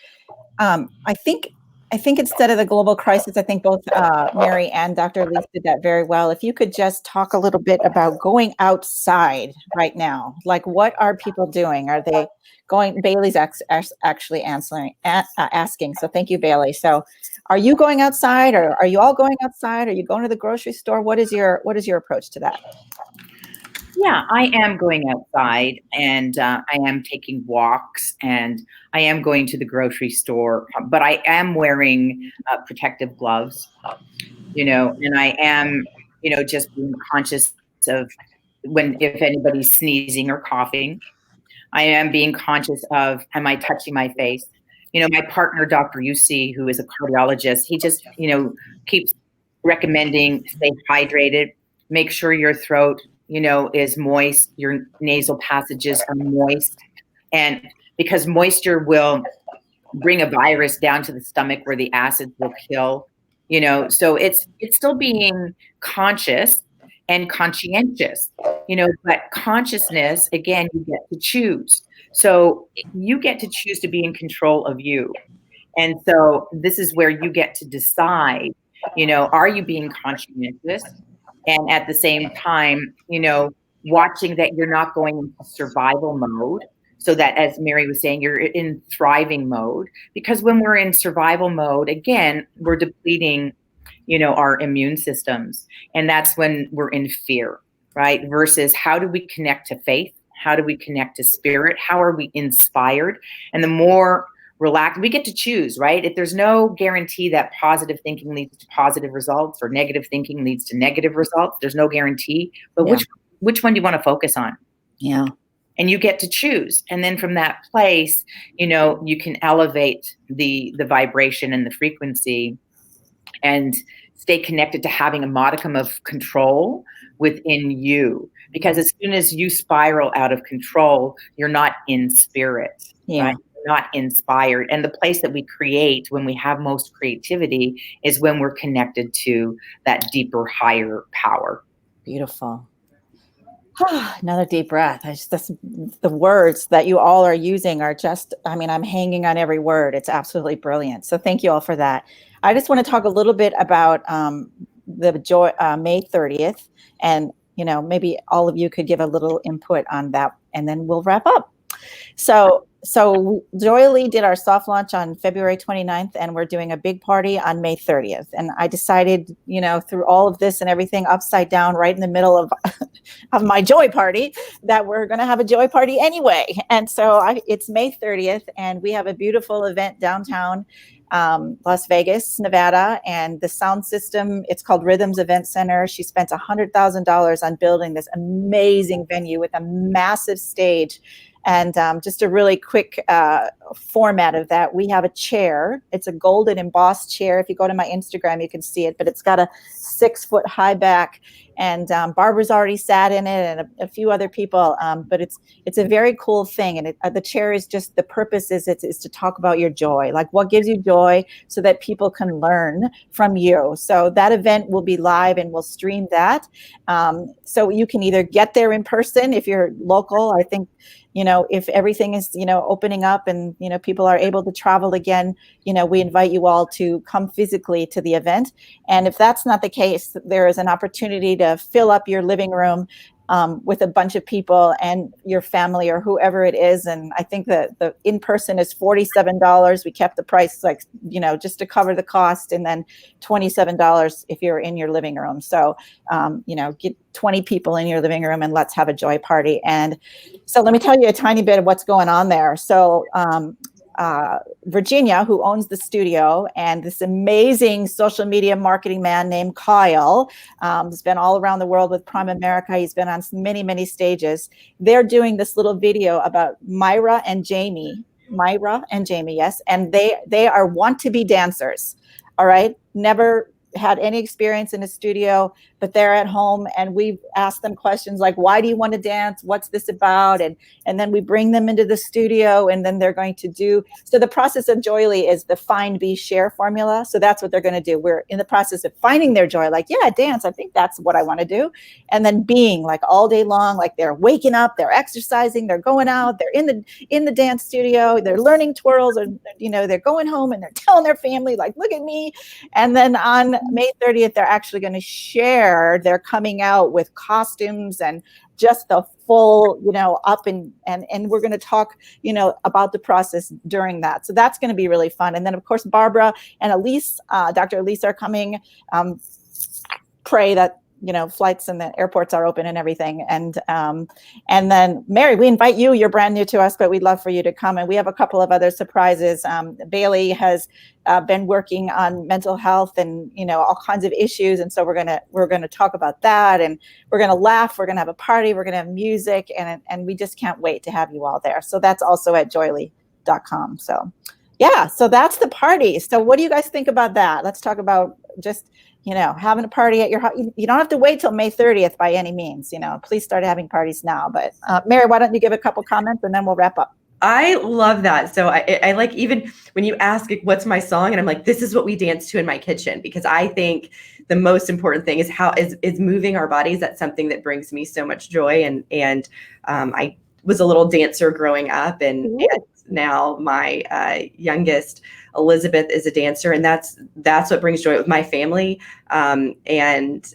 I think instead of the global crisis, I think both Mary and Dr. Elise did that very well. If you could just talk a little bit about going outside right now, like what are people doing? Are they going? Bailey's actually asking. So thank you, Bailey. So are you going outside, or are you all going outside? Are you going to the grocery store? What is your approach to that? Yeah, I am going outside, and I am taking walks, and I am going to the grocery store, but I am wearing protective gloves, and I am, just being conscious of if anybody's sneezing or coughing. I am being conscious of, am I touching my face? My partner, Dr. UC, who is a cardiologist, he just, keeps recommending stay hydrated, make sure your throat, is moist, your nasal passages are moist. And because moisture will bring a virus down to the stomach where the acids will kill, so it's still being conscious and conscientious, but consciousness, again, you get to choose. So you get to choose to be in control of you. And so this is where you get to decide, are you being conscientious? And at the same time, watching that you're not going into survival mode. So that, as Mary was saying, you're in thriving mode. Because when we're in survival mode, again, we're depleting, our immune systems. And that's when we're in fear, right? Versus how do we connect to faith? How do we connect to spirit? How are we inspired? And the more relaxed, we get to choose, right? If there's no guarantee that positive thinking leads to positive results or negative thinking leads to negative results, there's no guarantee. But which one do you want to focus on? Yeah. And you get to choose. And then from that place, you can elevate the vibration and the frequency and stay connected to having a modicum of control within you. Because as soon as you spiral out of control, you're not in spirit, right? You're not inspired. And the place that we create when we have most creativity is when we're connected to that deeper, higher power. Beautiful. Another deep breath. The words that you all are using are just, I'm hanging on every word. It's absolutely brilliant. So thank you all for that. I just want to talk a little bit about the May 30th, and maybe all of you could give a little input on that, and then we'll wrap up. So JOYELY did our soft launch on February 29th, and we're doing a big party on May 30th. And I decided, through all of this and everything upside down, right in the middle of my joy party, that we're going to have a joy party anyway. And so it's May 30th, and we have a beautiful event downtown Las Vegas, Nevada, and the sound system, it's called Rhythms Event Center. She spent $100,000 on building this amazing venue with a massive stage. And just a really quick format of that, we have a chair. It's a golden embossed chair. If you go to my Instagram, you can see it, but it's got a 6-foot high back. And Barbara's already sat in it, and a few other people. But it's a very cool thing. And the chair is just, the purpose is to talk about your joy, like what gives you joy, so that people can learn from you. So that event will be live, and we'll stream that. So you can either get there in person if you're local. I think, if everything is, opening up and, people are able to travel again, we invite you all to come physically to the event. And if that's not the case, there is an opportunity to fill up your living room with a bunch of people and your family or whoever it is. And I think that the in-person is $47. We kept the price just to cover the cost, and then $27 if you're in your living room. So, get 20 people in your living room and let's have a joy party. And so let me tell you a tiny bit of what's going on there. So, Virginia, who owns the studio, and this amazing social media marketing man named Kyle, has been all around the world with Prime America. He's been on many, many stages. They're doing this little video about Myra and Jamie, yes. And they are want-to-be dancers. All right. Never had any experience in a studio, but they're at home, and we've asked them questions like, why do you want to dance? What's this about? And then we bring them into the studio, and then they're going to do, so the process of JOYELY is the find, be, share formula. So that's what they're going to do. We're in the process of finding their joy, like, yeah, dance, I think that's what I want to do. And then being, like, all day long, like they're waking up, they're exercising, they're going out, they're in the dance studio, they're learning twirls, or they're going home and they're telling their family, like, look at me. And then on May 30th, they're actually going to share. They're coming out with costumes and just the full, up and we're going to talk, about the process during that. So that's going to be really fun. And then, of course, Barbara and Elise, Dr. Elise, are coming. Pray that flights and the airports are open and everything. And then Mary, we invite you. You're brand new to us, but we'd love for you to come. And we have a couple of other surprises. Bailey has been working on mental health and all kinds of issues, and so we're gonna talk about that, and we're gonna laugh. We're gonna have a party. We're gonna have music, and we just can't wait to have you all there. So that's also at joyely.com. So yeah, so that's the party. So what do you guys think about that? Let's talk about just having a party at your house. You don't have to wait till May 30th by any means. Please start having parties now. But Mary, why don't you give a couple comments and then we'll wrap up. I love that. So I like, even when you ask, what's my song? And I'm like, this is what we dance to in my kitchen, because I think the most important thing is moving our bodies. That's something that brings me so much joy. And I was a little dancer growing up, and now my youngest Elizabeth is a dancer, and that's what brings joy with my family, and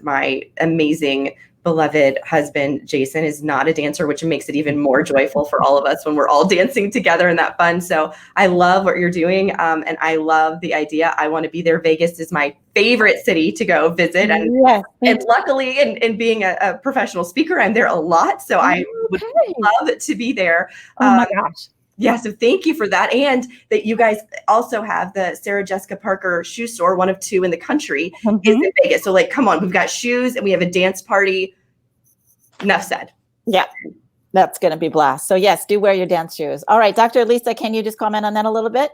my amazing beloved husband Jason is not a dancer, which makes it even more joyful for all of us when we're all dancing together and that fun. So I love what you're doing, and I love the idea. I want to be there. Vegas is my favorite city to go visit, and luckily, in being a professional speaker, I'm there a lot, so I would love to be there. Oh my gosh. Yeah, so thank you for that. And that you guys also have the Sarah Jessica Parker shoe store, one of two in the country, is in Vegas. So come on, we've got shoes and we have a dance party. Enough said. Yeah, that's going to be blast. So yes, do wear your dance shoes. All right, Dr. Lisa, can you just comment on that a little bit?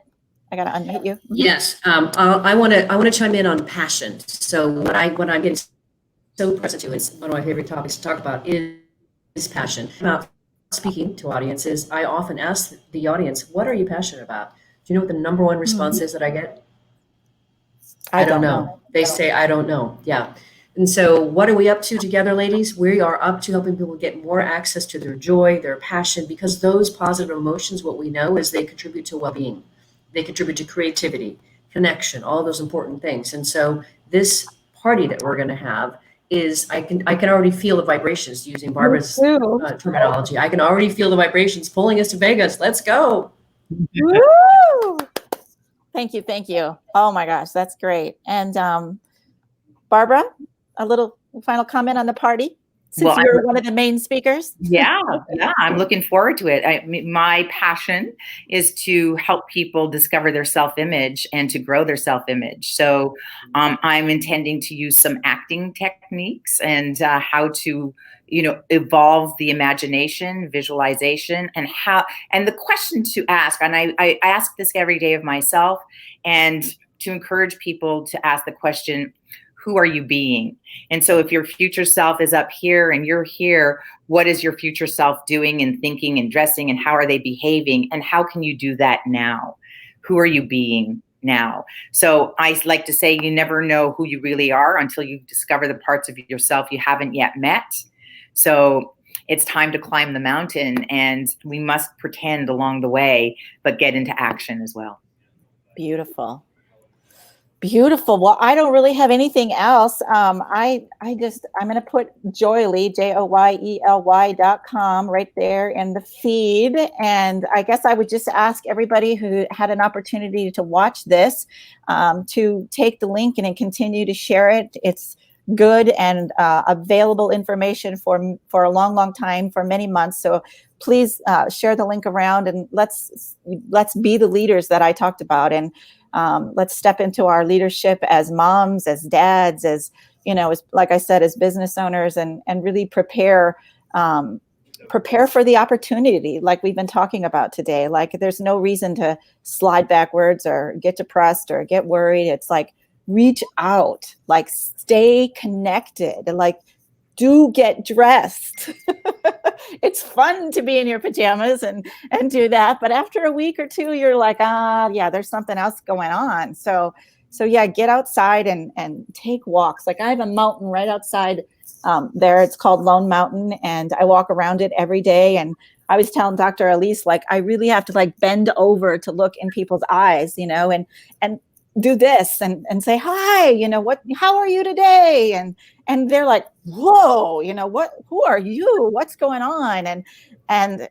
I got to unmute you. Yes, I want to chime in on passion. So what I'm getting so present to is one of my favorite topics to talk about is passion. About speaking to audiences, I often ask the audience, what are you passionate about? Do you know what the number one response is that I get? I don't know. They say, I don't know. Yeah. And so what are we up to together, ladies? We are up to helping people get more access to their joy, their passion, because those positive emotions, what we know is they contribute to well-being. They contribute to creativity, connection, all those important things. And so this party that we're going to have is, I can already feel the vibrations, using Barbara's terminology. I can already feel the vibrations pulling us to Vegas. Let's go. Woo! Thank you. Oh my gosh, that's great. And Barbara, a little final comment on the party, since you're one of the main speakers. Yeah, I'm looking forward to it. My passion is to help people discover their self-image and to grow their self-image. So I'm intending to use some acting techniques and how to, evolve the imagination, visualization, and the question to ask. And I ask this every day of myself, and to encourage people to ask the question, who are you being? And so if your future self is up here and you're here, what is your future self doing and thinking and dressing, and how are they behaving? And how can you do that now? Who are you being now? So I like to say, you never know who you really are until you discover the parts of yourself you haven't yet met. So it's time to climb the mountain, and we must pretend along the way, but get into action as well. Beautiful. Beautiful. Well, I don't really have anything else. I'm going to put Joyely, JOYELY.com right there in the feed. And I guess I would just ask everybody who had an opportunity to watch this to take the link and continue to share it. It's good and available information for a long, long time, for many months. So please share the link around, and let's be the leaders that I talked about. And let's step into our leadership as moms, as dads, as, as, like I said, as business owners, and really prepare for the opportunity, like we've been talking about today. Like, there's no reason to slide backwards or get depressed or get worried. It's like, reach out, like, stay connected, like, do get dressed. It's fun to be in your pajamas and do that. But after a week or two, you're like, yeah, there's something else going on. So yeah, get outside and take walks. Like, I have a mountain right outside there. It's called Lone Mountain, and I walk around it every day. And I was telling Dr. Elise, like, I really have to like bend over to look in people's eyes, and do this and say, hi, how are you today? And they're like, whoa, who are you? What's going on? And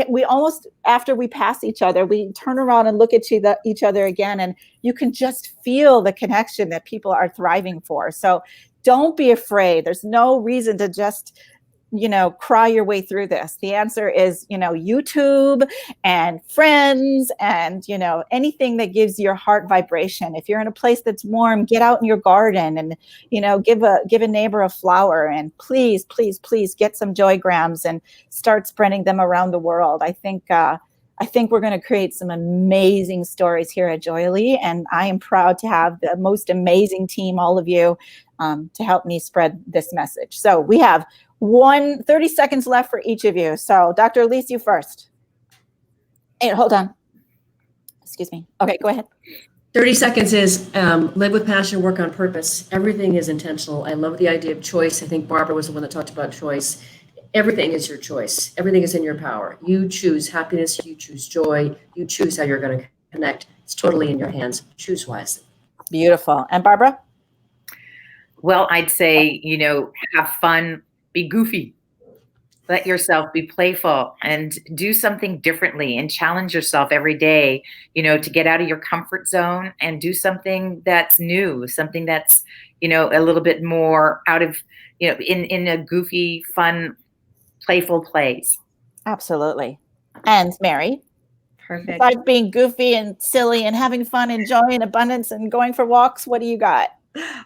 we almost, after we pass each other, we turn around and look at each other again, and you can just feel the connection that people are thriving for. So don't be afraid. There's no reason to just, cry your way through this. The answer is, YouTube and friends and, anything that gives your heart vibration. If you're in a place that's warm, get out in your garden and, give a neighbor a flower, and please, please, please get some joygrams and start spreading them around the world. I think we're going to create some amazing stories here at Joyely, and I am proud to have the most amazing team, all of you, to help me spread this message. So we have 30 seconds left for each of you. So Dr. Elise, you first. Hey, hold on. Excuse me. Okay, go ahead. 30 seconds is live with passion, work on purpose. Everything is intentional. I love the idea of choice. I think Barbara was the one that talked about choice. Everything is your choice. Everything is in your power. You choose happiness. You choose joy. You choose how you're going to connect. It's totally in your hands. Choose wisely. Beautiful. And Barbara? Well, I'd say, have fun, be goofy, let yourself be playful, and do something differently, and challenge yourself every day, to get out of your comfort zone and do something that's new, something that's, a little bit more out of, in a goofy, fun, playful place. Absolutely. And Mary? Perfect. Besides being goofy and silly and having fun and joy and abundance and going for walks, what do you got?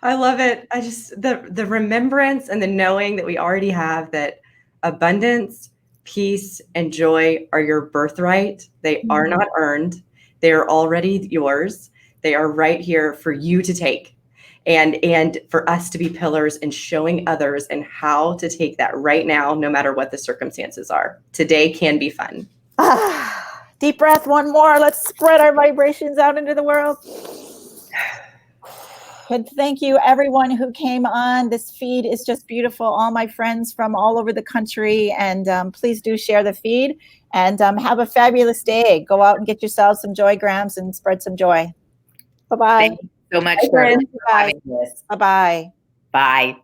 I love it. I just, the remembrance and the knowing that we already have that abundance, peace, and joy are your birthright. They are not earned. They are already yours. They are right here for you to take. And for us to be pillars in showing others and how to take that right now, no matter what the circumstances are. Today can be fun. Deep breath, one more. Let's spread our vibrations out into the world. And thank you, everyone who came on. This feed is just beautiful. All my friends from all over the country. And please do share the feed. And have a fabulous day. Go out and get yourselves some joygrams and spread some joy. Bye-bye. Thank you so much Bye, for friends. having this. Bye-bye. Bye.